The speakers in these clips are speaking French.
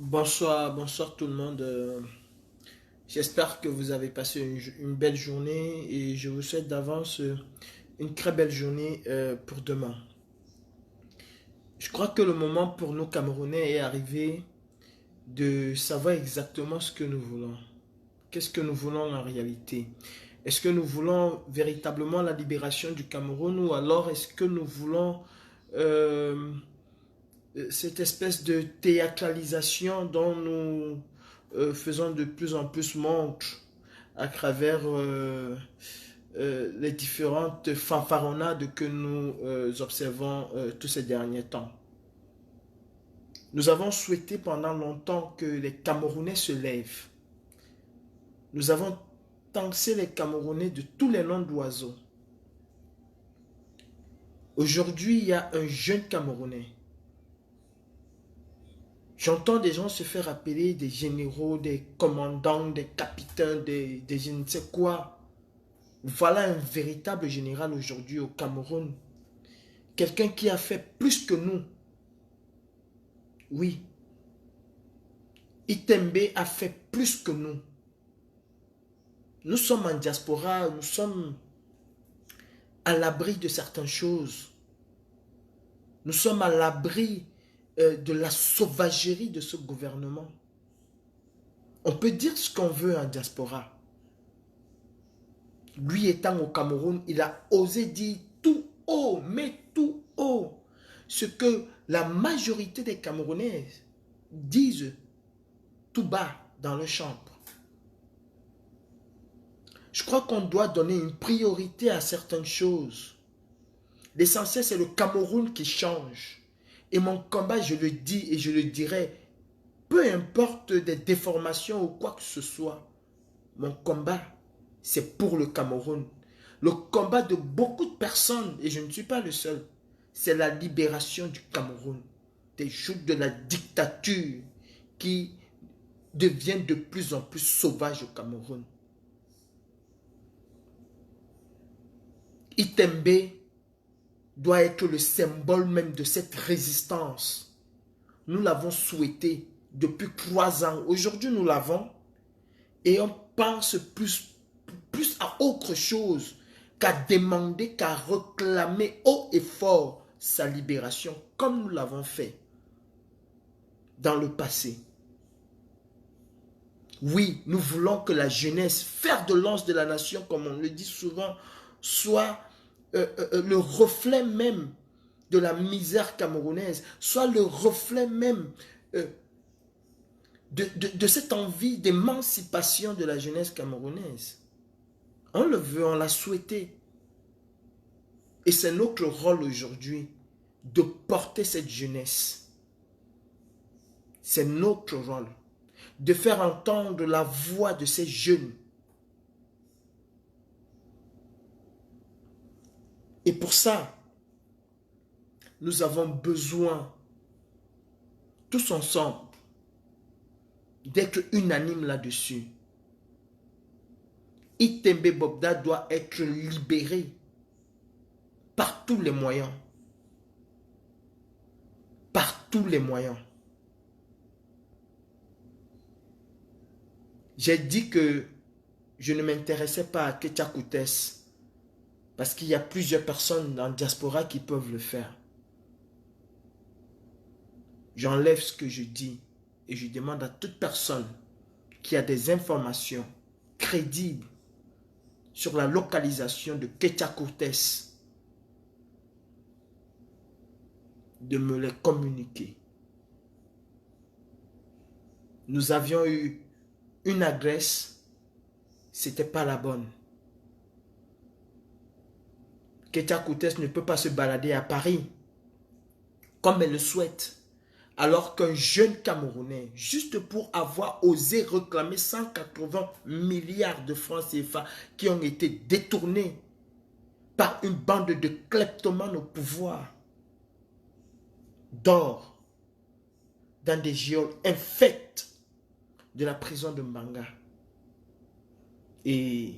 Bonsoir, bonsoir tout le monde. J'espère que vous avez passé une belle journée et je vous souhaite d'avance une très belle journée pour demain. Je crois que le moment pour nous Camerounais est arrivé de savoir exactement ce que nous voulons. Qu'est-ce que nous voulons en réalité? Est-ce que nous voulons véritablement la libération du Cameroun ou alors est-ce que nous voulons euh, cette espèce de théâtralisation dont nous faisons de plus en plus montre à travers les différentes fanfaronnades que nous observons tous ces derniers temps. Nous avons souhaité pendant longtemps que les Camerounais se lèvent. Nous avons taxé les Camerounais de tous les noms d'oiseaux. Aujourd'hui, il y a un jeune Camerounais. J'entends des gens se faire appeler des généraux, des commandants, des capitaines, des je ne sais quoi. Voilà un véritable général aujourd'hui au Cameroun. Quelqu'un qui a fait plus que nous. Oui, Itembe a fait plus que nous. Nous sommes en diaspora, nous sommes à l'abri de certaines choses. Nous sommes à l'abri de la sauvagerie de ce gouvernement. On peut dire ce qu'on veut en diaspora. Lui étant au Cameroun, il a osé dire tout haut, mais tout haut, ce que la majorité des Camerounais disent tout bas dans leur chambre. Je crois qu'on doit donner une priorité à certaines choses. L'essentiel, c'est le Cameroun qui change. Et mon combat, je le dis et je le dirai, peu importe des déformations ou quoi que ce soit, mon combat, c'est pour le Cameroun. Le combat de beaucoup de personnes, et je ne suis pas le seul, c'est la libération du Cameroun. Des jours de la dictature qui devient de plus en plus sauvage au Cameroun. Itembe doit être le symbole même de cette résistance. Nous l'avons souhaité depuis 3 ans. Aujourd'hui, nous l'avons et on pense plus à autre chose qu'à demander, qu'à réclamer haut et fort sa libération, comme nous l'avons fait dans le passé. Oui, nous voulons que la jeunesse, fer de lance de la nation, comme on le dit souvent, soit le reflet même de la misère camerounaise, soit le reflet même euh, de cette envie d'émancipation de la jeunesse camerounaise. On le veut, on l'a souhaité. Et c'est notre rôle aujourd'hui de porter cette jeunesse. C'est notre rôle de faire entendre la voix de ces jeunes. Et pour ça, nous avons besoin, tous ensemble, d'être unanimes là-dessus. Itembe Bokda doit être libéré par tous les moyens. Par tous les moyens. J'ai dit que je ne m'intéressais pas à Ketia Koutes parce qu'il y a plusieurs personnes dans la diaspora qui peuvent le faire. J'enlève ce que je dis et je demande à toute personne qui a des informations crédibles sur la localisation de Ketia Koutes de me les communiquer. Nous avions eu une adresse, c'était pas la bonne. Ketia Koutes ne peut pas se balader à Paris comme elle le souhaite. Alors qu'un jeune Camerounais, juste pour avoir osé réclamer 180 milliards de francs CFA qui ont été détournés par une bande de kleptomanes au pouvoir, dort dans des geôles infectes de la prison de Mbanga. Et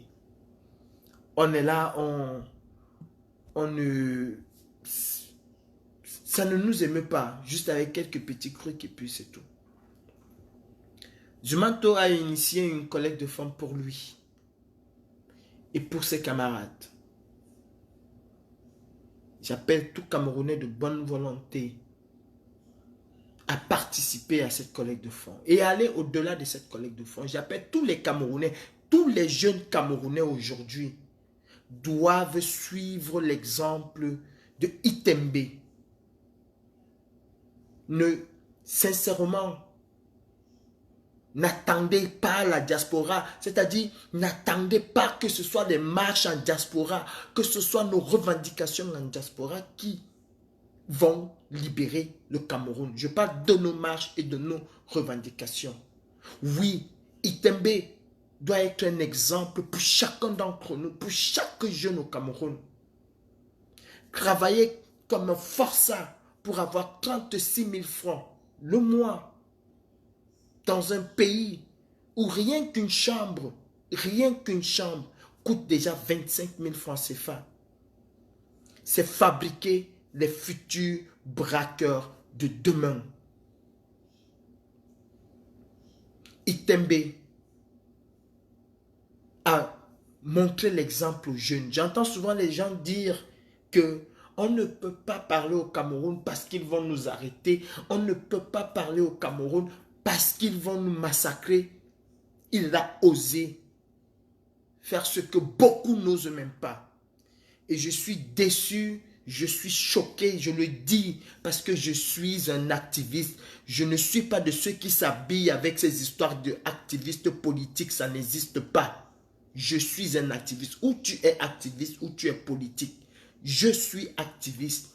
on est là, on ne... Ça ne nous émeut pas, juste avec quelques petits trucs et puis c'est tout. Zumanto a initié une collecte de fonds pour lui et pour ses camarades. J'appelle tout Camerounais de bonne volonté à participer à cette collecte de fonds et aller au-delà de cette collecte de fonds. J'appelle tous les Camerounais, tous les jeunes Camerounais aujourd'hui doivent suivre l'exemple de Itembe. Sincèrement, n'attendez pas la diaspora, c'est-à-dire n'attendez pas que ce soit des marches en diaspora, que ce soit nos revendications en diaspora qui vont libérer le Cameroun. Je parle de nos marches et de nos revendications. Oui, Itembe doit être un exemple pour chacun d'entre nous, pour chaque jeune au Cameroun. Travailler comme un forçat pour avoir 36 000 francs le mois dans un pays où rien qu'une chambre coûte déjà 25 000 francs CFA. C'est fabriquer les futurs braqueurs de demain. Itembe a montré l'exemple aux jeunes. J'entends souvent les gens dire que on ne peut pas parler au Cameroun parce qu'ils vont nous arrêter. On ne peut pas parler au Cameroun parce qu'ils vont nous massacrer. Il a osé faire ce que beaucoup n'osent même pas. Et je suis déçu, je suis choqué, je le dis parce que je suis un activiste. Je ne suis pas de ceux qui s'habillent avec ces histoires d'activistes politiques, ça n'existe pas. Je suis un activiste. Ou tu es activiste ou tu es politique. Je suis activiste.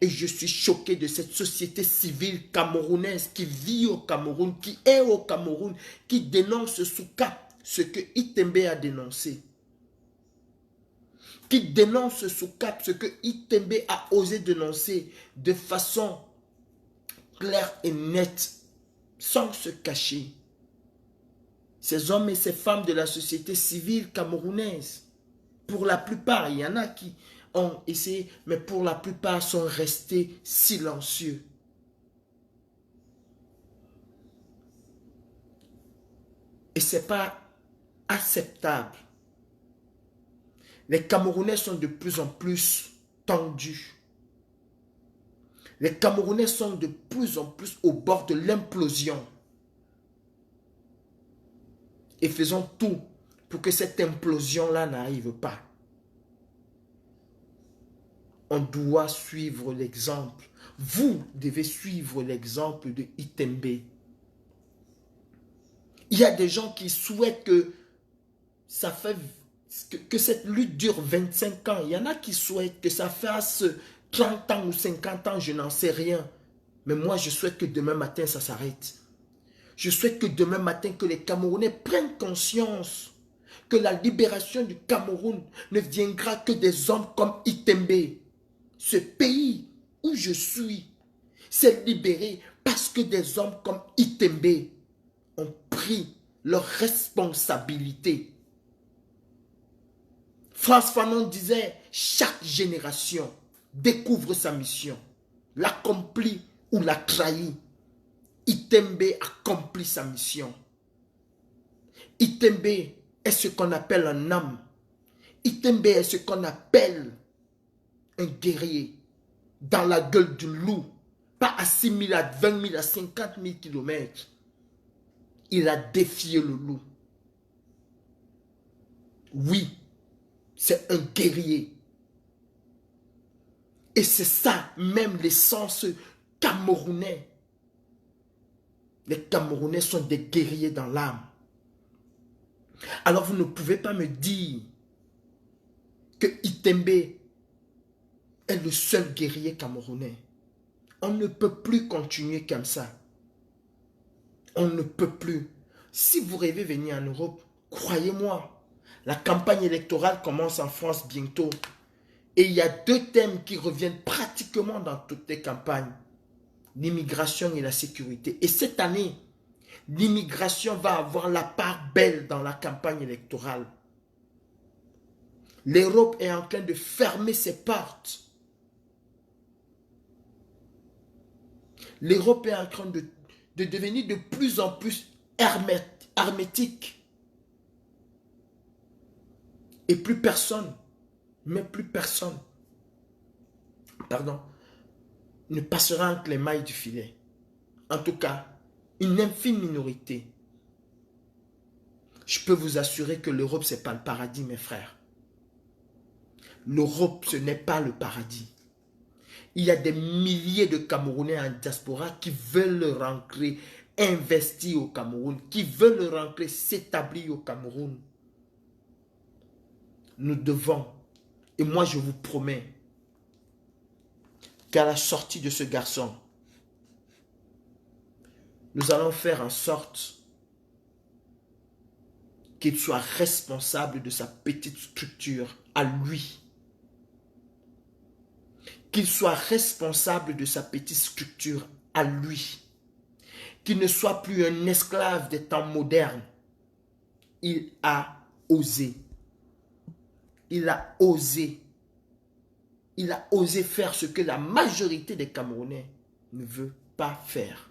Et je suis choqué de cette société civile camerounaise qui vit au Cameroun, qui est au Cameroun, qui dénonce sous cap ce que Itembe a dénoncé. Qui dénonce sous cap ce que Itembe a osé dénoncer de façon claire et nette, sans se cacher. Ces hommes et ces femmes de la société civile camerounaise, pour la plupart, il y en a qui ont essayé, mais pour la plupart sont restés silencieux. Et ce n'est pas acceptable. Les Camerounais sont de plus en plus tendus. Les Camerounais sont de plus en plus au bord de l'implosion. Et faisons tout pour que cette implosion-là n'arrive pas. On doit suivre l'exemple. Vous devez suivre l'exemple de Itembe. Il y a des gens qui souhaitent que cette lutte dure 25 ans. Il y en a qui souhaitent que ça fasse 30 ans ou 50 ans, je n'en sais rien. Mais moi, je souhaite que demain matin, ça s'arrête. Je souhaite que demain matin, que les Camerounais prennent conscience que la libération du Cameroun ne viendra que des hommes comme Itembe. Ce pays où je suis s'est libéré parce que des hommes comme Itembe ont pris leurs responsabilités. François Fanon disait, chaque génération découvre sa mission, l'accomplit ou la trahit. Itembe accomplit sa mission. Itembe est ce qu'on appelle un homme. Itembe est ce qu'on appelle un guerrier dans la gueule du loup. Pas à 6 000, à 20 000, à 50 000 kilomètres. Il a défié le loup. Oui, c'est un guerrier. Et c'est ça même l'essence camerounais. Les Camerounais sont des guerriers dans l'âme. Alors vous ne pouvez pas me dire que Itembe est le seul guerrier camerounais. On ne peut plus continuer comme ça. On ne peut plus. Si vous rêvez venir en Europe, croyez-moi, la campagne électorale commence en France bientôt. Et il y a deux thèmes qui reviennent pratiquement dans toutes les campagnes. L'immigration et la sécurité. Et cette année, l'immigration va avoir la part belle dans la campagne électorale. L'Europe est en train de fermer ses portes. L'Europe est en train de devenir de plus en plus hermétique. Et plus personne, mais plus personne, pardon, ne passera entre les mailles du filet. En tout cas, une infime minorité. Je peux vous assurer que l'Europe, ce n'est pas le paradis, mes frères. L'Europe, ce n'est pas le paradis. Il y a des milliers de Camerounais en diaspora qui veulent rentrer, investir au Cameroun, qui veulent rentrer, s'établir au Cameroun. Nous devons, et moi je vous promets, qu'à la sortie de ce garçon, nous allons faire en sorte qu'il soit responsable de sa petite structure à lui. Qu'il soit responsable de sa petite structure à lui. Qu'il ne soit plus un esclave des temps modernes. Il a osé. Il a osé. Il a osé faire ce que la majorité des Camerounais ne veut pas faire.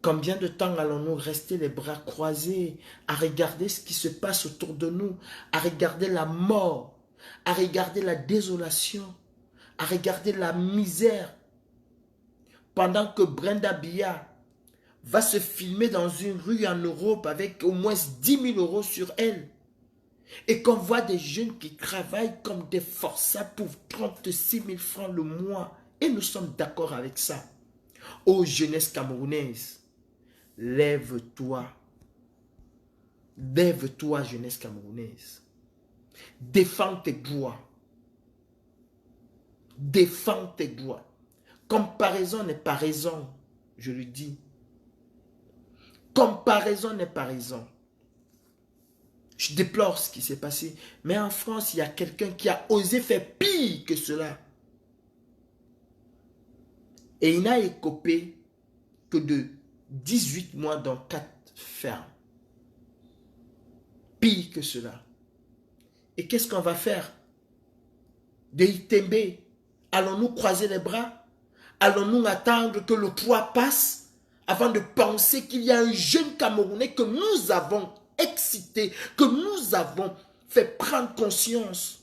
Combien de temps allons-nous rester les bras croisés à regarder ce qui se passe autour de nous, à regarder la mort, à regarder la désolation, à regarder la misère, pendant que Brenda Biya va se filmer dans une rue en Europe avec au moins 10 000 euros sur elle, et qu'on voit des jeunes qui travaillent comme des forçats pour 36 000 francs le mois, et nous sommes d'accord avec ça. Ô jeunesse camerounaise, lève-toi. Lève-toi, jeunesse camerounaise. Défends tes droits. Défends tes droits. Comparaison n'est pas raison, je le dis. Comparaison n'est pas raison. Je déplore ce qui s'est passé. Mais en France, il y a quelqu'un qui a osé faire pire que cela. Et il n'a écopé que de 18 mois dans 4 fermes. Pire que cela. Et qu'est-ce qu'on va faire de Itembe? Allons-nous croiser les bras? Allons-nous attendre que le poids passe avant de penser qu'il y a un jeune Camerounais que nous avons excité, que nous avons fait prendre conscience?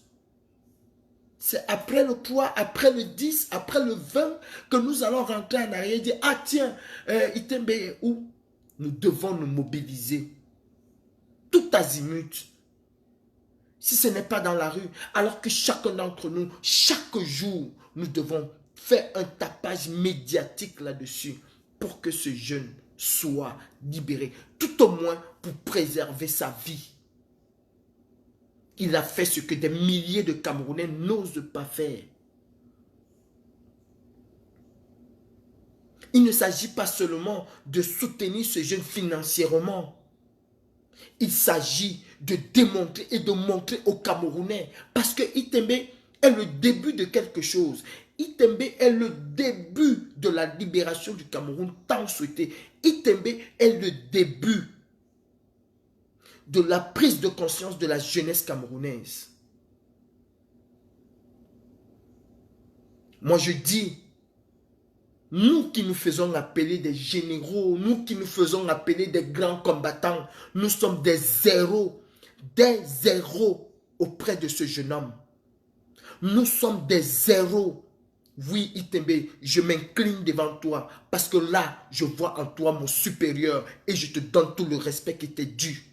C'est après le poids, après le 10, après le 20 que nous allons rentrer en arrière et dire, ah tiens, Itembe est où? Nous devons nous mobiliser. Tout azimut. Si ce n'est pas dans la rue, alors que chacun d'entre nous, chaque jour, nous devons faire un tapage médiatique là-dessus pour que ce jeune soit libéré, tout au moins pour préserver sa vie. Il a fait ce que des milliers de Camerounais n'osent pas faire. Il ne s'agit pas seulement de soutenir ce jeune financièrement. Il s'agit de démontrer et de montrer aux Camerounais. Parce que Itembe est le début de quelque chose. Itembe est le début de la libération du Cameroun tant souhaité. Itembe est le début de la prise de conscience de la jeunesse camerounaise. Moi je dis, nous qui nous faisons appeler des généraux, nous qui nous faisons appeler des grands combattants, nous sommes des zéros auprès de ce jeune homme. Nous sommes des zéros. Oui, Itembe, je m'incline devant toi parce que là, je vois en toi mon supérieur et je te donne tout le respect qui t'est dû.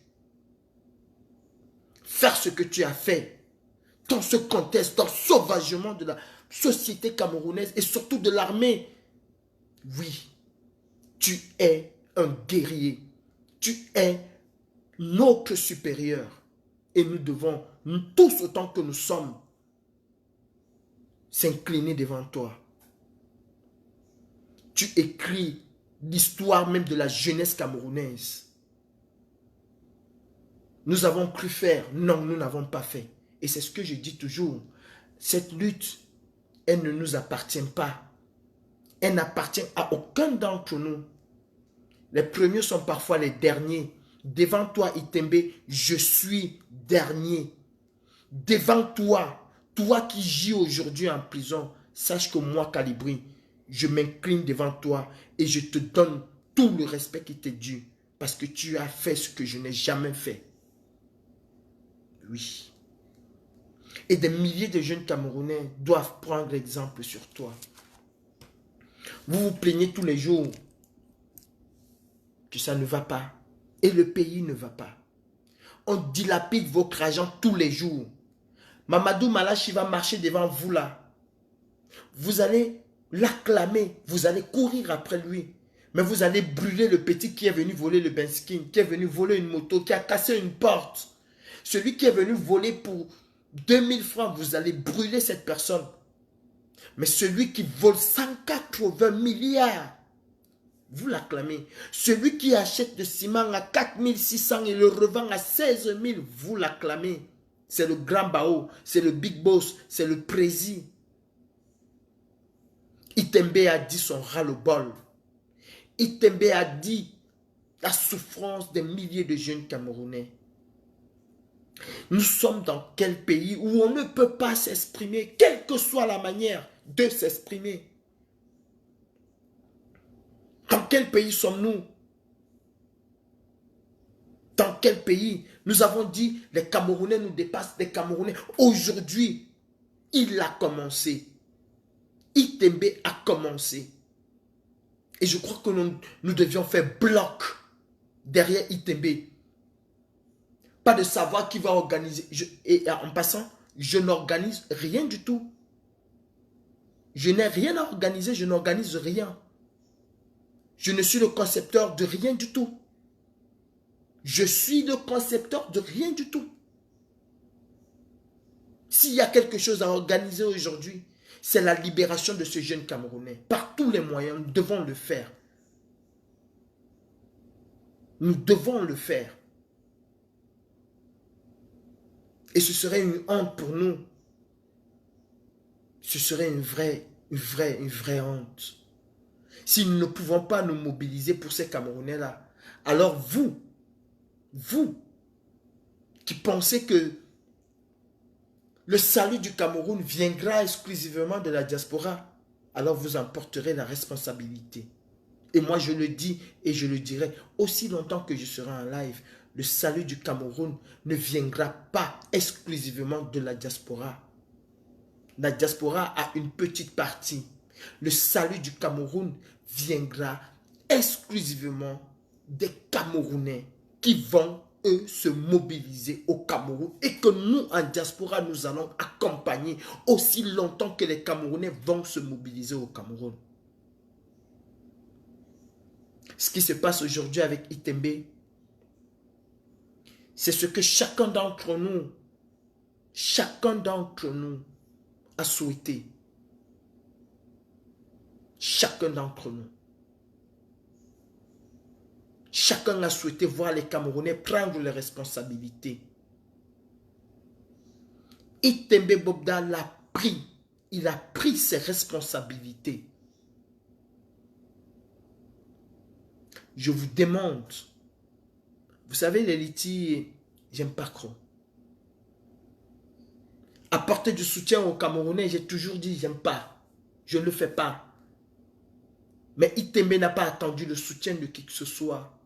Faire ce que tu as fait dans ce contexte, dans le sauvagement de la société camerounaise et surtout de l'armée. Oui, tu es un guerrier. Tu es notre supérieur. Et nous devons, nous tous autant que nous sommes, s'incliner devant toi. Tu écris l'histoire même de la jeunesse camerounaise. Nous avons cru faire. Non, nous n'avons pas fait. Et c'est ce que je dis toujours. Cette lutte, elle ne nous appartient pas. Elle n'appartient à aucun d'entre nous. Les premiers sont parfois les derniers. Devant toi, Itembe, je suis dernier. Devant toi, toi qui gis aujourd'hui en prison, sache que moi, Calibri, je m'incline devant toi et je te donne tout le respect qui t'est dû parce que tu as fait ce que je n'ai jamais fait. Oui. Et des milliers de jeunes Camerounais doivent prendre exemple sur toi. Vous vous plaignez tous les jours que ça ne va pas et le pays ne va pas. On dilapide votre argent tous les jours. Mamadou Malachi va marcher devant vous là. Vous allez l'acclamer, vous allez courir après lui. Mais vous allez brûler le petit qui est venu voler le benskin, qui est venu voler une moto, qui a cassé une porte. Celui qui est venu voler pour 2000 francs, vous allez brûler cette personne. Mais celui qui vole 180 milliards, vous l'acclamez. Celui qui achète le ciment à 4600 et le revend à 16 000, vous l'acclamez. C'est le grand Bao, c'est le big boss, c'est le président. Itembe a dit son ras-le-bol. Itembe a dit la souffrance des milliers de jeunes Camerounais. Nous sommes dans quel pays où on ne peut pas s'exprimer, quelle que soit la manière de s'exprimer? Dans quel pays sommes-nous? Dans quel pays? Nous avons dit, les Camerounais nous dépassent, les Camerounais. Aujourd'hui, il a commencé. Itembe a commencé. Et je crois que nous devions faire bloc derrière Itembe. Pas de savoir qui va organiser. Et en passant, je n'organise rien du tout. Je n'ai rien à organiser, je n'organise rien. Je ne suis le concepteur de rien du tout. Je suis le concepteur de rien du tout. S'il y a quelque chose à organiser aujourd'hui, c'est la libération de ce jeune Camerounais. Par tous les moyens, nous devons le faire. Nous devons le faire. Et ce serait une honte pour nous. Ce serait une vraie honte. Si nous ne pouvons pas nous mobiliser pour ces Camerounais-là, alors vous qui pensez que le salut du Cameroun viendra exclusivement de la diaspora, alors vous en porterez la responsabilité. Et moi je le dis et je le dirai, aussi longtemps que je serai en live, le salut du Cameroun ne viendra pas exclusivement de la diaspora. La diaspora a une petite partie. Le salut du Cameroun viendra exclusivement des Camerounais qui vont, eux, se mobiliser au Cameroun et que nous, en diaspora, nous allons accompagner aussi longtemps que les Camerounais vont se mobiliser au Cameroun. Ce qui se passe aujourd'hui avec Itembe, c'est ce que chacun d'entre nous a souhaité. Chacun d'entre nous. Chacun a souhaité voir les Camerounais prendre les responsabilités. Itembe Bobda l'a pris. Il a pris ses responsabilités. Je vous demande, vous savez, les litis, j'aime pas trop. Apporter du soutien aux Camerounais, j'ai toujours dit, j'aime pas. Je ne le fais pas. Mais Itembe n'a pas attendu le soutien de qui que ce soit.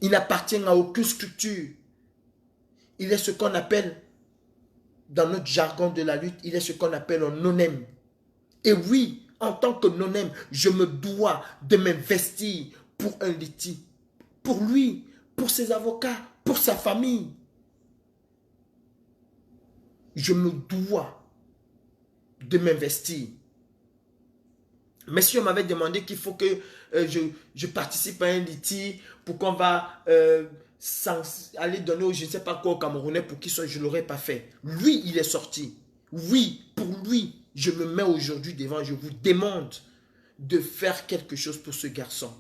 Il n'appartient à aucune structure. Il est ce qu'on appelle, dans notre jargon de la lutte, il est ce qu'on appelle un no-name. Et oui, en tant que no-name, je me dois de m'investir pour un litige. Pour lui, pour ses avocats, pour sa famille. Je me dois de m'investir. Mais si on m'avait demandé qu'il faut que je participe à un litige pour qu'on va aller donner je ne sais pas quoi au Camerounais pour qu'il soit, je ne l'aurais pas fait. Lui, il est sorti. Oui, pour lui, je me mets aujourd'hui devant, je vous demande de faire quelque chose pour ce garçon.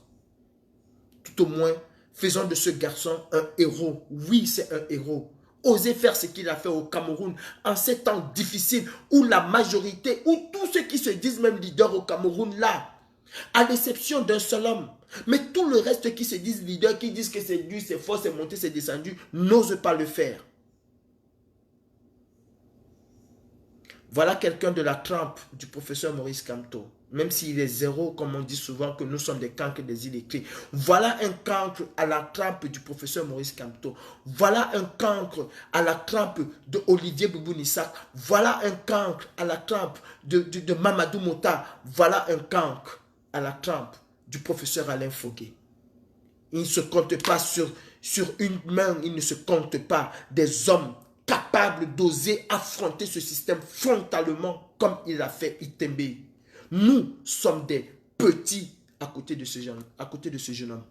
Tout au moins, faisons de ce garçon un héros. Oui, c'est un héros. Osez faire ce qu'il a fait au Cameroun en ces temps difficiles où la majorité, où tous ceux qui se disent même leaders au Cameroun là, à l'exception d'un seul homme, mais tout le reste qui se disent leaders, qui disent que c'est dur, c'est fort, c'est monté, c'est descendu, n'osent pas le faire. Voilà quelqu'un de la trempe du professeur Maurice Kamto. Même s'il est zéro, comme on dit souvent que nous sommes des cancres des illettrés. Voilà un cancre à la trempe du professeur Maurice Kamto. Voilà un cancre à la trempe de Olivier Boubounissak. Voilà un cancre à la trempe de Mamadou Mota. Voilà un cancre à la trempe du professeur Alain Foguet. Il ne se compte pas sur une main, il ne se compte pas des hommes capables d'oser affronter ce système frontalement comme il a fait Itembe. Nous sommes des petits à côté de ce jeune homme.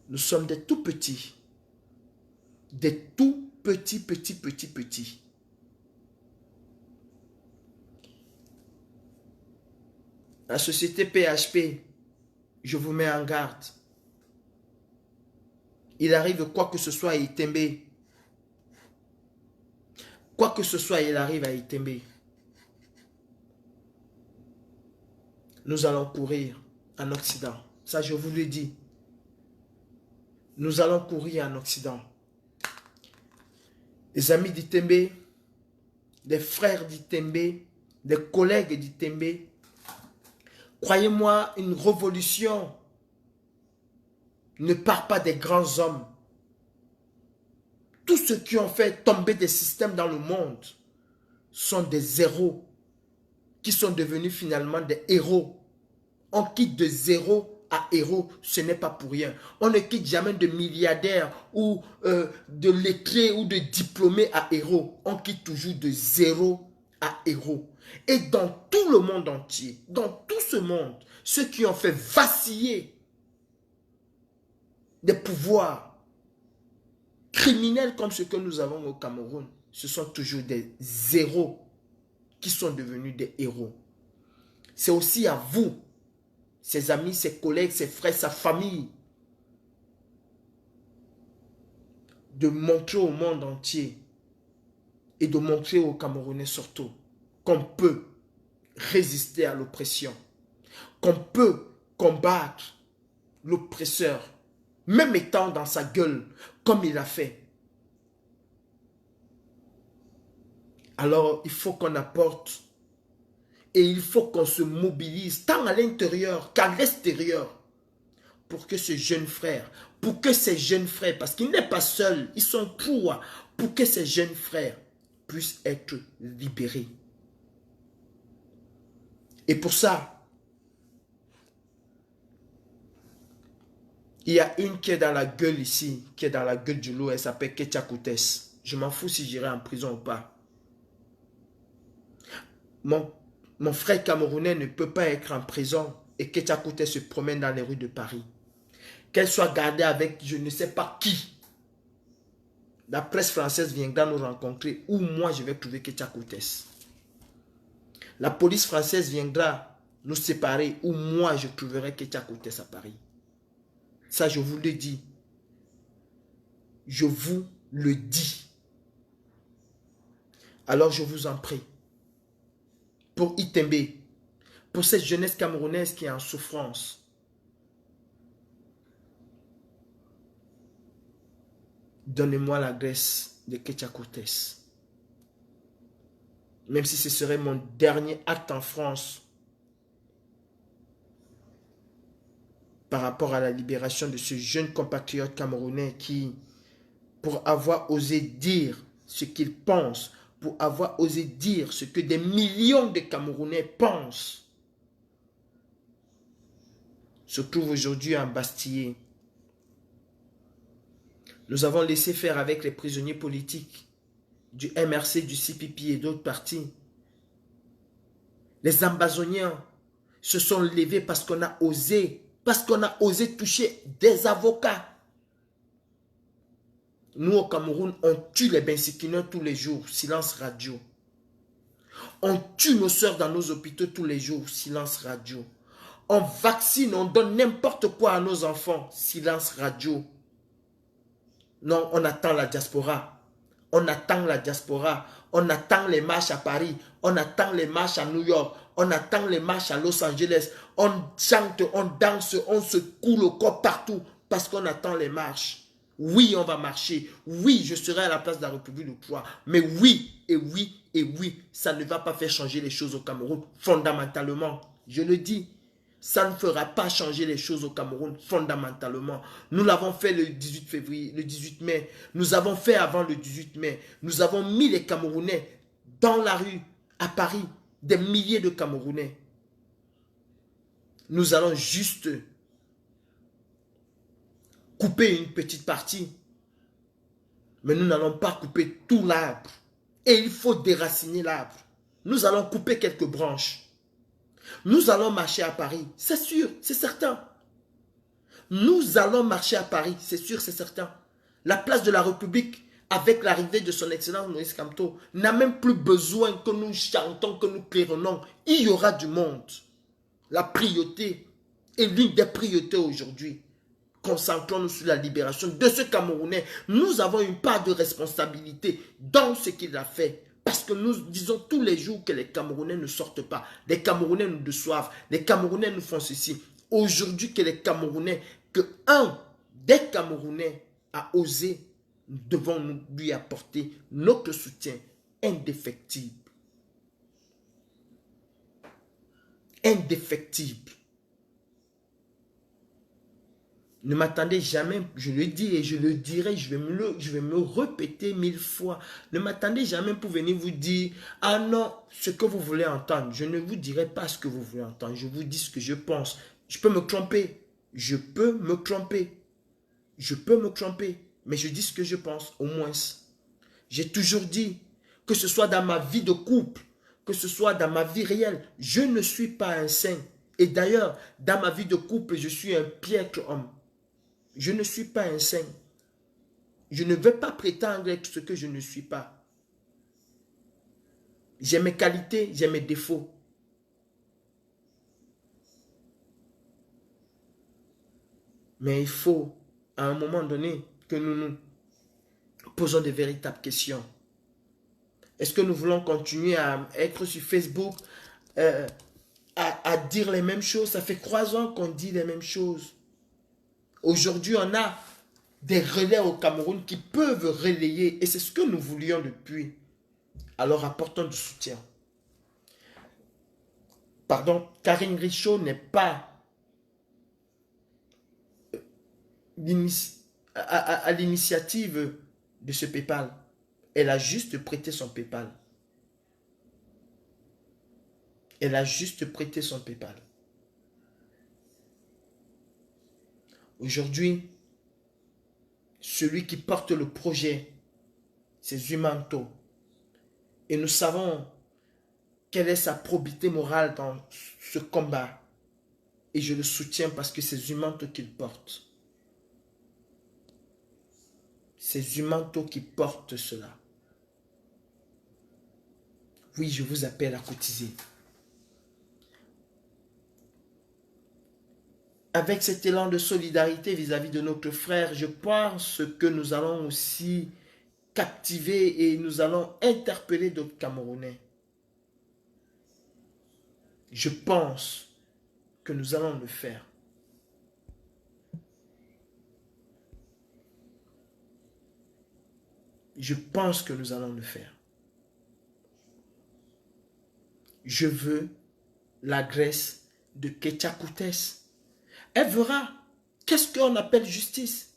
Nous sommes des tout petits. Des tout petits. La société PHP, je vous mets en garde. Il arrive quoi que ce soit à Itembe. Quoi que ce soit, il arrive à Itembe. Nous allons courir en Occident. Ça, je vous le dis. Nous allons courir en Occident. Les amis d'Itembe, les frères d'Itembe, les collègues d'Itembe, croyez-moi, une révolution ne part pas des grands hommes. Tous ceux qui ont fait tomber des systèmes dans le monde sont des héros qui sont devenus finalement des héros. On quitte de zéro à héros, ce n'est pas pour rien. On ne quitte jamais de milliardaires ou de lettrés ou de diplômés à héros. On quitte toujours de zéro à héros. Et dans tout le monde entier, dans tout ce monde, ceux qui ont fait vaciller des pouvoirs criminels comme ce que nous avons au Cameroun, ce sont toujours des zéros qui sont devenus des héros. C'est aussi à vous, ses amis, ses collègues, ses frères, sa famille, de montrer au monde entier et de montrer aux Camerounais surtout qu'on peut résister à l'oppression, qu'on peut combattre l'oppresseur, même étant dans sa gueule, comme il a fait. Alors, il faut qu'on apporte et il faut qu'on se mobilise tant à l'intérieur qu'à l'extérieur pour que ce jeune frère, pour que ces jeunes frères, parce qu'il n'est pas seul, ils sont pour que ces jeunes frères puissent être libérés. Et pour ça, il y a une qui est dans la gueule ici, qui est dans la gueule du loup, elle s'appelle Ketia Koutes. Je m'en fous si j'irai en prison ou pas. Mon frère camerounais ne peut pas être en prison et Ketia Koutes se promène dans les rues de Paris. Qu'elle soit gardée avec je ne sais pas qui. La presse française viendra nous rencontrer ou moi je vais trouver Ketia Koutes. La police française viendra nous séparer ou moi je trouverai Ketia Koutes à Paris. Ça, je vous le dis. Je vous le dis. Alors, je vous en prie. Pour Itembe, pour cette jeunesse camerounaise qui est en souffrance, donnez-moi la grâce de Ketia Koutes. Même si ce serait mon dernier acte en France, par rapport à la libération de ce jeune compatriote camerounais qui, pour avoir osé dire ce qu'il pense, pour avoir osé dire ce que des millions de Camerounais pensent, se trouve aujourd'hui embastillé. Nous avons laissé faire avec les prisonniers politiques du MRC, du CPP et d'autres partis. Les Ambazoniens se sont levés parce qu'on a osé toucher des avocats. Nous, au Cameroun, on tue les Bensikineurs tous les jours, silence radio. On tue nos soeurs dans nos hôpitaux tous les jours, silence radio. On vaccine, on donne n'importe quoi à nos enfants, silence radio. Non, on attend la diaspora. On attend la diaspora. On attend les marches à Paris. On attend les marches à New York. On attend les marches à Los Angeles. On chante, on danse, on se coule le corps partout parce qu'on attend les marches. Oui, on va marcher. Oui, je serai à la place de la République de pouvoir. Mais oui, et oui, et oui, ça ne va pas faire changer les choses au Cameroun fondamentalement. Je le dis. Ça ne fera pas changer les choses au Cameroun fondamentalement. Nous l'avons fait le 18 février, le 18 mai. Nous avons fait avant le 18 mai. Nous avons mis les Camerounais dans la rue, à Paris. Des milliers de Camerounais. Nous allons juste couper une petite partie. Mais nous n'allons pas couper tout l'arbre. Et il faut déraciner l'arbre. Nous allons couper quelques branches. Nous allons marcher à Paris. C'est sûr, c'est certain. Nous allons marcher à Paris. C'est sûr, c'est certain. La place de la République, avec l'arrivée de son excellence Moïse Kamto, n'a même plus besoin que nous chantons, que nous claironnons. Il y aura du monde. La priorité est l'une des priorités aujourd'hui. Concentrons-nous sur la libération de ce Camerounais. Nous avons une part de responsabilité dans ce qu'il a fait. Parce que nous disons tous les jours que les Camerounais ne sortent pas. Les Camerounais nous déçoivent. Les Camerounais nous font ceci. Aujourd'hui que les Camerounais, que un des Camerounais a osé, nous devons lui apporter notre soutien indéfectible. Indéfectible. Ne m'attendez jamais, je le dis et je le dirai, je vais me répéter 1000 fois. Ne m'attendez jamais pour venir vous dire, ah non, ce que vous voulez entendre. Je ne vous dirai pas ce que vous voulez entendre. Je vous dis ce que je pense. Je peux me tromper. Je peux me tromper. Je peux me tromper. Mais je dis ce que je pense, au moins. J'ai toujours dit, que ce soit dans ma vie de couple, que ce soit dans ma vie réelle, je ne suis pas un saint. Et d'ailleurs, dans ma vie de couple, je suis un piètre homme. Je ne suis pas un saint. Je ne veux pas prétendre être ce que je ne suis pas. J'ai mes qualités, j'ai mes défauts. Mais il faut, à un moment donné, que nous nous posons de véritables questions. Est-ce que nous voulons continuer à être sur Facebook, à dire les mêmes choses? Ça fait 3 ans qu'on dit les mêmes choses. Aujourd'hui, on a des relais au Cameroun qui peuvent relayer, et c'est ce que nous voulions depuis. Alors apportons du soutien. Pardon, Karine Richaud n'est pas à l'initiative de ce PayPal. Elle a juste prêté son PayPal. Elle a juste prêté son PayPal. Aujourd'hui, celui qui porte le projet, c'est Zumanto. Et nous savons quelle est sa probité morale dans ce combat. Et je le soutiens parce que c'est Zumanto qu'il porte. C'est Zumanto qui porte cela. Oui, je vous appelle à cotiser. Avec cet élan de solidarité vis-à-vis de notre frère, je pense que nous allons aussi captiver et nous allons interpeller d'autres Camerounais. Je pense que nous allons le faire. Je pense que nous allons le faire. Je veux la Grèce de Ketchakoutes. Elle verra qu'est-ce qu'on appelle justice.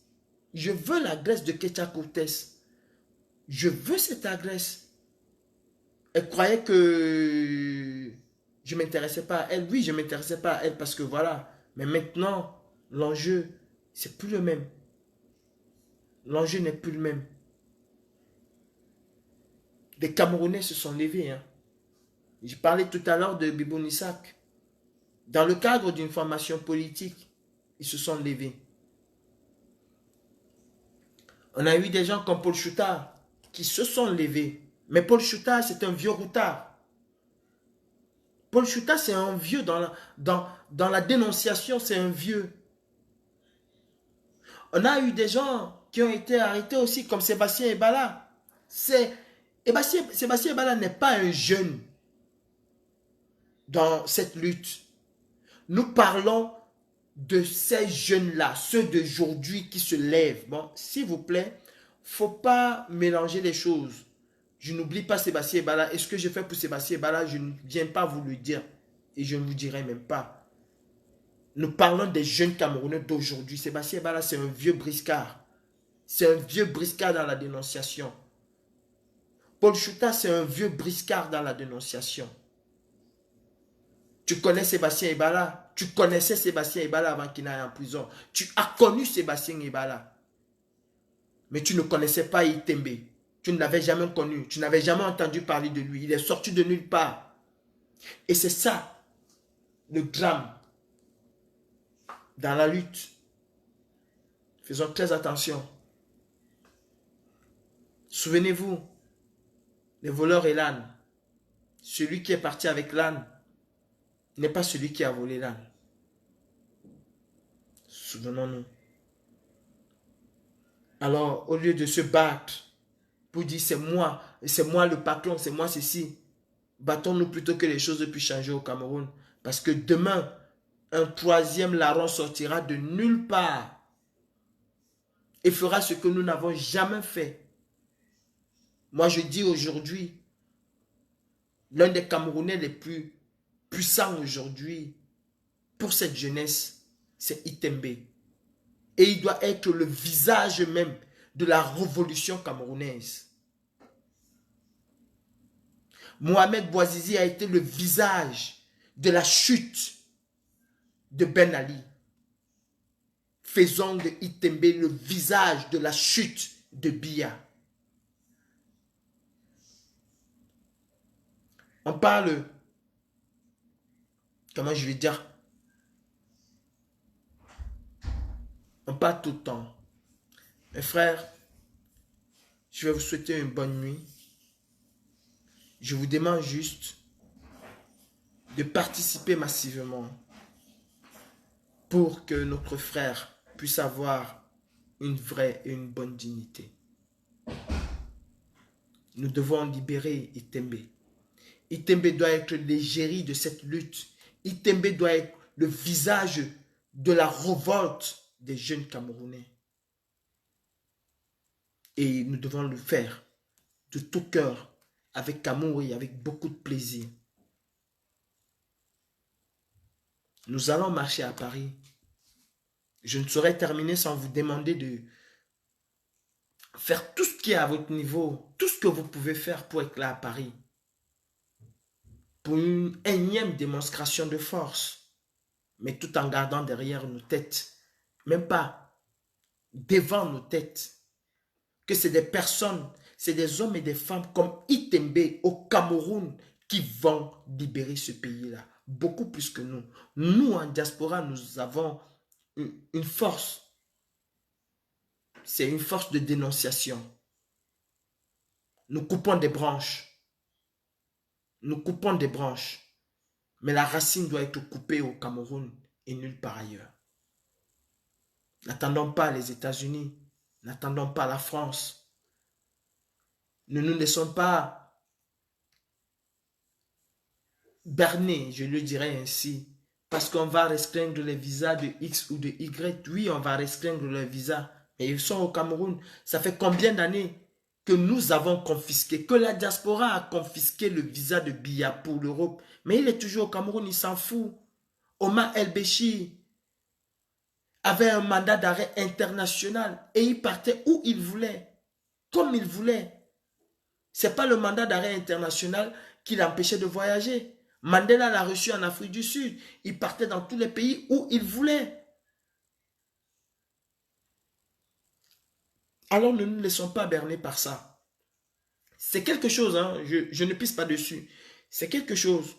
Je veux la Grèce de Ketchakoutes. Je veux cette agresse. Elle croyait que je ne m'intéressais pas à elle. Oui, je ne m'intéressais pas à elle parce que voilà. Mais maintenant, l'enjeu, c'est plus le même. L'enjeu n'est plus le même. Des Camerounais se sont levés. Hein. Je parlais tout à l'heure de Bibo Nissak. Dans le cadre d'une formation politique, ils se sont levés. On a eu des gens comme Paul Choutard qui se sont levés. Mais Paul Choutard, c'est un vieux routard. Paul Choutard, c'est un vieux dans la dénonciation, c'est un vieux. On a eu des gens qui ont été arrêtés aussi, comme Sébastien Ebala. Sébastien Ebala n'est pas un jeune dans cette lutte. Nous parlons de ces jeunes-là, ceux d'aujourd'hui qui se lèvent. Bon, s'il vous plaît, faut pas mélanger les choses. Je n'oublie pas Sébastien Ebala. Et ce que je fais pour Sébastien Ebala, je ne viens pas vous le dire. Et je ne vous dirai même pas. Nous parlons des jeunes Camerounais d'aujourd'hui. Sébastien Ebala, c'est un vieux briscard. C'est un vieux briscard dans la dénonciation. Paul Chouta, c'est un vieux briscard dans la dénonciation. Tu connais Sébastien Ebala. Tu connaissais Sébastien Ebala avant qu'il n'aille en prison. Tu as connu Sébastien Ebala. Mais tu ne connaissais pas Itembe. Tu ne l'avais jamais connu. Tu n'avais jamais entendu parler de lui. Il est sorti de nulle part. Et c'est ça, le drame dans la lutte. Faisons très attention. Souvenez-vous, les voleurs et l'âne. Celui qui est parti avec l'âne n'est pas celui qui a volé l'âne. Souvenons-nous. Alors, au lieu de se battre pour dire c'est moi le patron, c'est moi ceci, battons-nous plutôt que les choses puissent changer au Cameroun. Parce que demain, un troisième larron sortira de nulle part et fera ce que nous n'avons jamais fait. Moi, je dis aujourd'hui, l'un des Camerounais les plus puissants aujourd'hui pour cette jeunesse, c'est Itembe. Et il doit être le visage même de la révolution camerounaise. Mohamed Bouazizi a été le visage de la chute de Ben Ali. Faisons de Itembe le visage de la chute de Biya. On parle, comment je vais dire, on parle tout le temps. Mes frères, je vais vous souhaiter une bonne nuit. Je vous demande juste de participer massivement pour que notre frère puisse avoir une vraie et une bonne dignité. Nous devons libérer Itembe. Itembe doit être l'égérie de cette lutte. Itembe doit être le visage de la révolte des jeunes Camerounais. Et nous devons le faire de tout cœur, avec amour et avec beaucoup de plaisir. Nous allons marcher à Paris. Je ne saurais terminer sans vous demander de faire tout ce qui est à votre niveau, tout ce que vous pouvez faire pour être là à Paris. Pour une énième démonstration de force, mais tout en gardant derrière nos têtes, même pas devant nos têtes, que c'est des personnes, c'est des hommes et des femmes comme Itembe au Cameroun qui vont libérer ce pays-là, beaucoup plus que nous. Nous, en diaspora, nous avons une force. C'est une force de dénonciation. Nous coupons des branches. Nous coupons des branches. Mais la racine doit être coupée au Cameroun et nulle part ailleurs. N'attendons pas les États-Unis. N'attendons pas la France. Ne nous laissons pas berner, je le dirais ainsi, parce qu'on va restreindre les visas de X ou de Y. Oui, on va restreindre les visas, mais ils sont au Cameroun. Ça fait combien d'années que nous avons confisqué, que la diaspora a confisqué le visa de Biya pour l'Europe, mais il est toujours au Cameroun, il s'en fout. Omar El-Béchir avait un mandat d'arrêt international et il partait où il voulait, comme il voulait. Ce n'est pas le mandat d'arrêt international qui l'empêchait de voyager. Mandela l'a reçu en Afrique du Sud. Il partait dans tous les pays où il voulait. Alors ne nous laissons pas berner par ça. C'est quelque chose, hein, je ne pisse pas dessus. C'est quelque chose.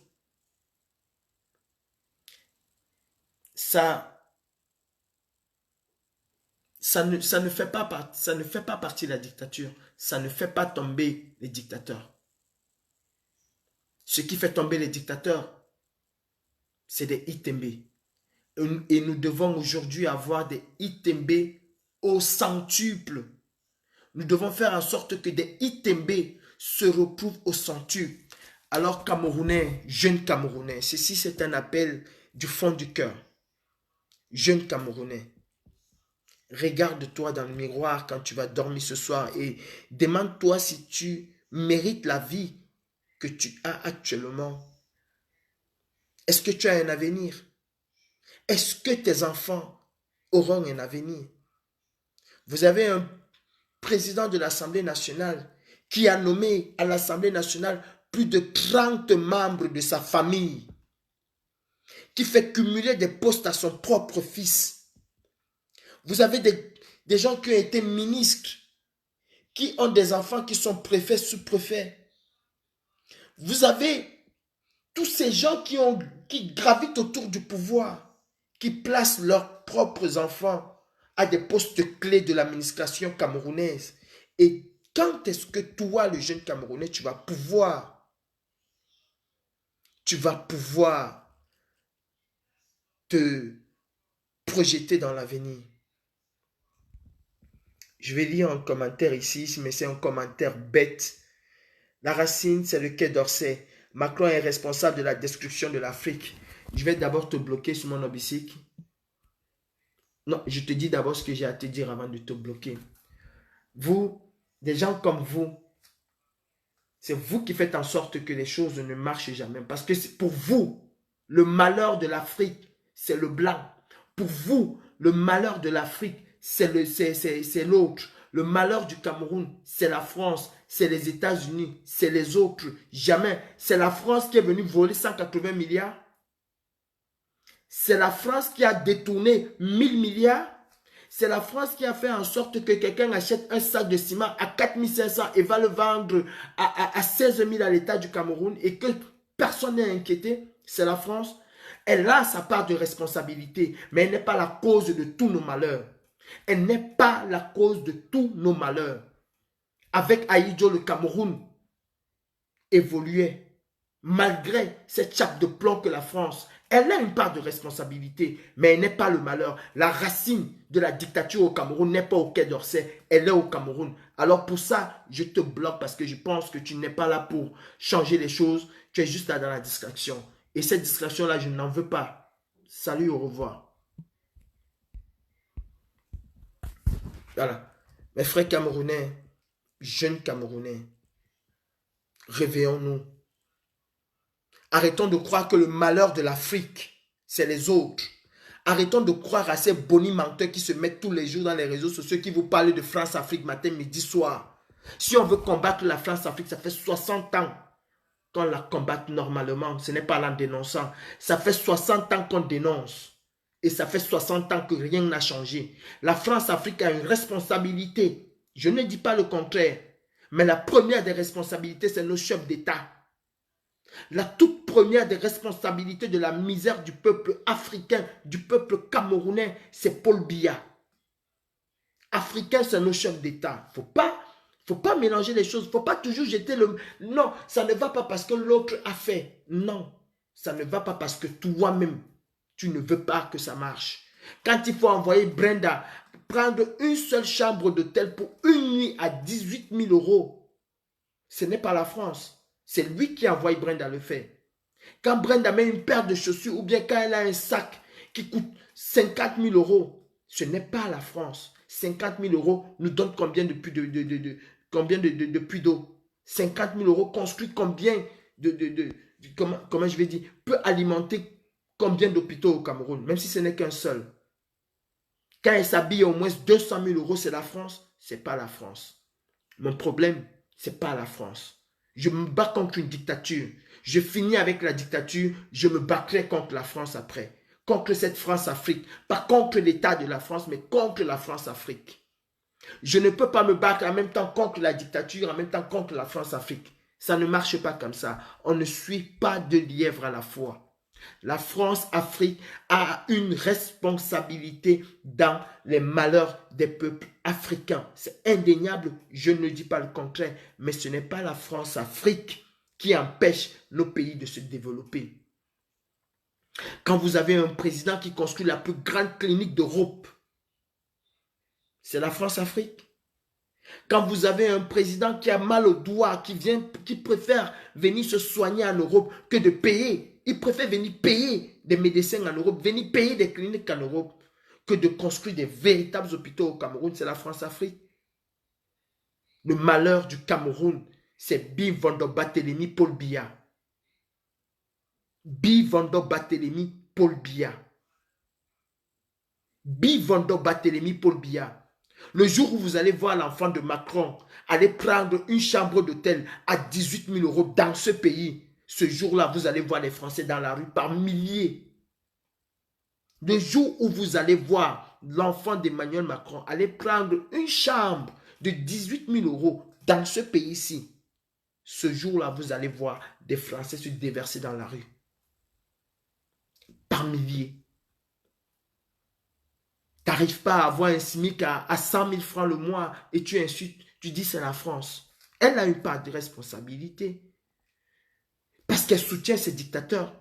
Ça ne fait pas partie de la dictature. Ça ne fait pas tomber les dictateurs. Ce qui fait tomber les dictateurs, c'est des Itembe. Et nous devons aujourd'hui avoir des Itembe au centuple. Nous devons faire en sorte que des Itembe se retrouvent au centuple. Alors Camerounais, jeunes Camerounais, ceci c'est un appel du fond du cœur. Jeune Camerounais, regarde-toi dans le miroir quand tu vas dormir ce soir et demande-toi si tu mérites la vie que tu as actuellement. Est-ce que tu as un avenir? Est-ce que tes enfants auront un avenir? Vous avez un président de l'Assemblée nationale qui a nommé à l'Assemblée nationale plus de 30 membres de sa famille, qui fait cumuler des postes à son propre fils. Vous avez des gens qui ont été ministres, qui ont des enfants qui sont préfets, sous-préfets. Vous avez tous ces gens qui gravitent autour du pouvoir, qui placent leurs propres enfants à des postes clés de l'administration camerounaise. Et quand est-ce que toi, le jeune Camerounais, tu vas pouvoir te projeter dans l'avenir? Je vais lire un commentaire ici, mais c'est un commentaire bête. La racine, c'est le Quai d'Orsay. Macron est responsable de la destruction de l'Afrique. Je vais d'abord te bloquer sur mon obicycle. Non, je te dis d'abord ce que j'ai à te dire avant de te bloquer. Vous, des gens comme vous, c'est vous qui faites en sorte que les choses ne marchent jamais. Parce que pour vous, le malheur de l'Afrique, c'est le blanc. Pour vous, le malheur de l'Afrique, c'est l'autre. Le malheur du Cameroun, c'est la France, c'est les États-Unis, c'est les autres. Jamais. C'est la France qui est venue voler 180 milliards. C'est la France qui a détourné 1000 milliards. C'est la France qui a fait en sorte que quelqu'un achète un sac de ciment à 4500 et va le vendre à 16 000 à l'État du Cameroun et que personne n'est inquiété. C'est la France. Elle a sa part de responsabilité, mais elle n'est pas la cause de tous nos malheurs. Elle n'est pas la cause de tous nos malheurs. Avec Ahidjo, le Cameroun évoluait. Malgré cette chape de plomb que la France, elle a une part de responsabilité, mais elle n'est pas le malheur. La racine de la dictature au Cameroun n'est pas au Quai d'Orsay, elle est au Cameroun. Alors pour ça, je te bloque parce que je pense que tu n'es pas là pour changer les choses, tu es juste là dans la distraction. Et cette distraction-là, je n'en veux pas. Salut, au revoir. Voilà. Mes frères camerounais, jeunes camerounais, réveillons-nous. Arrêtons de croire que le malheur de l'Afrique, c'est les autres. Arrêtons de croire à ces bonimenteurs qui se mettent tous les jours dans les réseaux sociaux, qui vous parlent de France-Afrique matin, midi, soir. Si on veut combattre la France-Afrique, ça fait 60 ans qu'on la combatte normalement. Ce n'est pas en dénonçant. Ça fait 60 ans qu'on dénonce. Et ça fait 60 ans que rien n'a changé. La France-Afrique a une responsabilité. Je ne dis pas le contraire. Mais la première des responsabilités, c'est nos chefs d'État. La toute première des responsabilités de la misère du peuple africain, du peuple camerounais, c'est Paul Biya. Africain, c'est nos chefs d'État. Faut pas mélanger les choses. Faut pas toujours jeter le... Non, ça ne va pas parce que l'autre a fait. Non, ça ne va pas parce que toi-même, tu ne veux pas que ça marche. Quand il faut envoyer Brenda prendre une seule chambre d'hôtel pour une nuit à 18 000 euros, ce n'est pas la France. C'est lui qui envoie Brenda le faire. Quand Brenda met une paire de chaussures ou bien quand elle a un sac qui coûte 50 000 euros, ce n'est pas la France. 50 000 euros nous donne combien de puits d'eau? 50 000 euros construit combien comment je vais dire, peut alimenter combien d'hôpitaux au Cameroun, même si ce n'est qu'un seul. Quand elle s'habille au moins 200 000 euros, c'est la France? C'est pas la France. Mon problème, c'est pas la France. Je me bats contre une dictature. Je finis avec la dictature, je me battrai contre la France après. Contre cette France-Afrique. Pas contre l'État de la France, mais contre la France-Afrique. Je ne peux pas me battre en même temps contre la dictature, en même temps contre la France-Afrique. Ça ne marche pas comme ça. On ne suit pas deux lièvres à la fois. La France-Afrique a une responsabilité dans les malheurs des peuples africains. C'est indéniable, je ne dis pas le contraire, mais ce n'est pas la France-Afrique qui empêche nos pays de se développer. Quand vous avez un président qui construit la plus grande clinique d'Europe, c'est la France-Afrique. Quand vous avez un président qui a mal au doigt, qui préfère venir se soigner en Europe que de payer, il préfère venir payer des médecins en Europe, venir payer des cliniques en Europe. que de construire des véritables hôpitaux au Cameroun, c'est la France-Afrique. Le malheur du Cameroun, c'est Bivando Barthélemy Paul Biya. Bivando Barthélemy Paul Biya. Bivando Barthélemy Paul Biya. Le jour où vous allez voir l'enfant de Macron aller prendre une chambre d'hôtel à 18 000 € dans ce pays, ce jour-là, vous allez voir les Français dans la rue par milliers. Le jour où vous allez voir l'enfant d'Emmanuel Macron aller prendre une chambre de 18 000 € dans ce pays-ci, ce jour-là, vous allez voir des Français se déverser dans la rue. Par milliers. Tu n'arrives pas à avoir un SMIC à 100 000 francs le mois et tu insultes, tu dis c'est la France. Elle a une part de responsabilité. Parce qu'elle soutient ces dictateurs.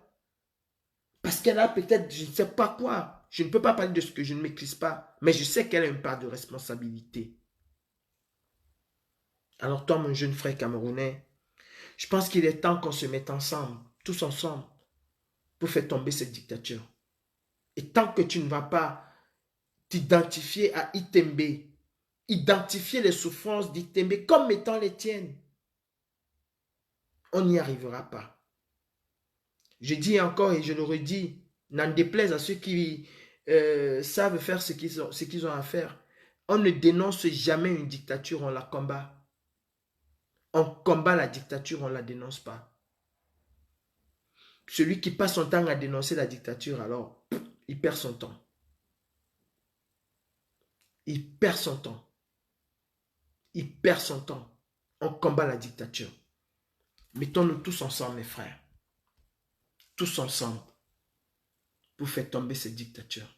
Parce qu'elle a peut-être, je ne sais pas quoi. Je ne peux pas parler de ce que je ne maîtrise pas. Mais je sais qu'elle a une part de responsabilité. Alors toi, mon jeune frère camerounais, je pense qu'il est temps qu'on se mette ensemble, tous ensemble, pour faire tomber cette dictature. Et tant que tu ne vas pas t'identifier à Itembe, identifier les souffrances d'Itembe comme étant les tiennes, on n'y arrivera pas. Je dis encore et je le redis, n'en déplaise à ceux qui savent faire ce qu'ils ont à faire. On ne dénonce jamais une dictature, on la combat. On combat la dictature, on ne la dénonce pas. Celui qui passe son temps à dénoncer la dictature, alors, il perd son temps. Il perd son temps. Il perd son temps. On combat la dictature. Mettons-nous tous ensemble, mes frères. Tous ensemble. Pour faire tomber cette dictature.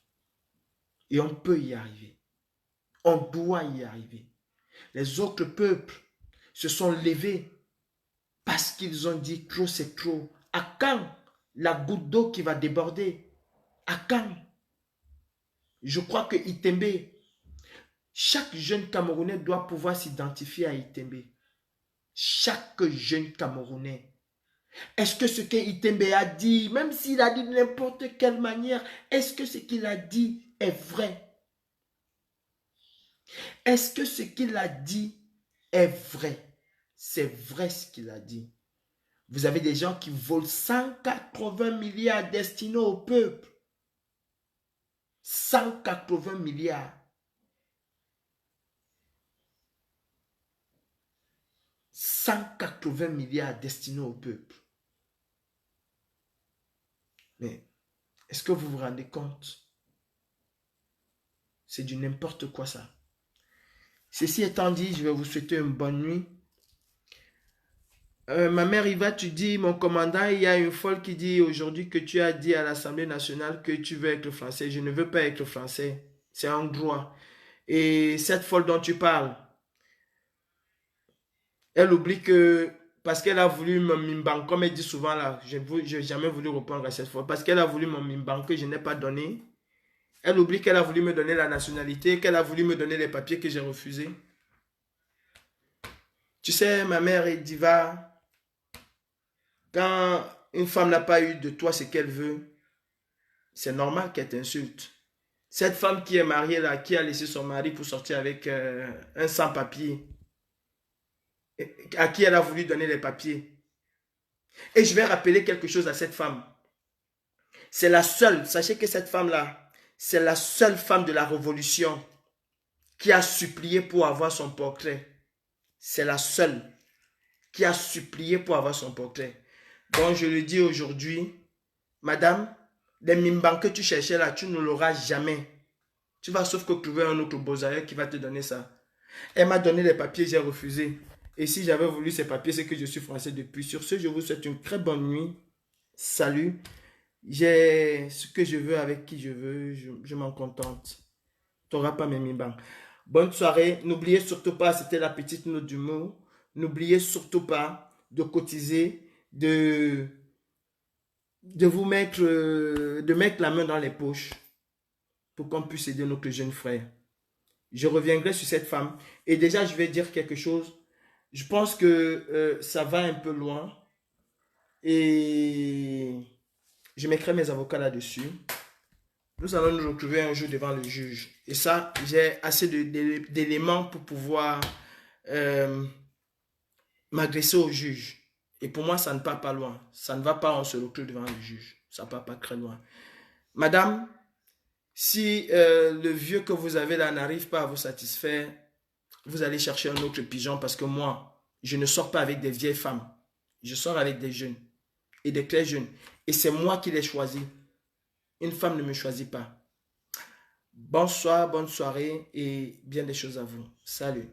Et on peut y arriver. On doit y arriver. Les autres peuples se sont levés parce qu'ils ont dit trop c'est trop. À quand la goutte d'eau qui va déborder? À quand? Je crois que Itembe, chaque jeune Camerounais doit pouvoir s'identifier à Itembe. Chaque jeune Camerounais. Est-ce que ce que Itembe a dit, même s'il a dit de n'importe quelle manière, est-ce que ce qu'il a dit est vrai? Est-ce que ce qu'il a dit est vrai? C'est vrai ce qu'il a dit. Vous avez des gens qui volent 180 milliards destinés au peuple. 180 milliards. 180 milliards destinés au peuple. Mais est-ce que vous vous rendez compte? C'est du n'importe quoi ça. Ceci étant dit, je vais vous souhaiter une bonne nuit. Ma mère Iva, tu dis, mon commandant, il y a une folle qui dit aujourd'hui que tu as dit à l'Assemblée nationale que tu veux être français. Je ne veux pas être français. C'est un droit. Et cette folle dont tu parles, elle oublie que, parce qu'elle a voulu me mimban, comme elle dit souvent là, je n'ai jamais voulu répondre à cette folle, parce qu'elle a voulu mon mimban que je n'ai pas donné. Elle oublie qu'elle a voulu me donner la nationalité, qu'elle a voulu me donner les papiers que j'ai refusés. Tu sais, ma mère est diva. Quand une femme n'a pas eu de toi ce qu'elle veut, c'est normal qu'elle t'insulte. Cette femme qui est mariée là, qui a laissé son mari pour sortir avec un sans-papier, à qui elle a voulu donner les papiers. Et je vais rappeler quelque chose à cette femme. C'est la seule, sachez que cette femme-là, c'est la seule femme de la Révolution qui a supplié pour avoir son portrait. C'est la seule qui a supplié pour avoir son portrait. Donc je le dis aujourd'hui, madame, les mimbans que tu cherchais là, tu ne l'auras jamais. Tu vas sauf que trouver un autre beaux-ailleurs qui va te donner ça. Elle m'a donné les papiers, j'ai refusé. Et si j'avais voulu ces papiers, c'est que je suis français depuis. Sur ce, je vous souhaite une très bonne nuit. Salut. J'ai ce que je veux avec qui je veux. Je m'en contente. Tu n'auras pas mes mimbans. Bonne soirée. N'oubliez surtout pas, c'était la petite note d'humour. N'oubliez surtout pas de cotiser, de vous mettre, de mettre la main dans les poches pour qu'on puisse aider notre jeune frère. Je reviendrai sur cette femme. Et déjà, je vais dire quelque chose. Je pense que ça va un peu loin. Et je mettrai mes avocats là-dessus. Nous allons nous retrouver un jour devant le juge. Et ça, j'ai assez d'éléments pour pouvoir euh, m'agresser au juge. Et pour moi, ça ne part pas loin. Ça ne va pas, on se retrouve devant le juge. Ça ne part pas très loin. Madame, si le vieux que vous avez là n'arrive pas à vous satisfaire, vous allez chercher un autre pigeon parce que moi, je ne sors pas avec des vieilles femmes. Je sors avec des jeunes et des très jeunes. Et c'est moi qui les choisis. Une femme ne me choisit pas. Bonsoir, bonne soirée et bien des choses à vous. Salut.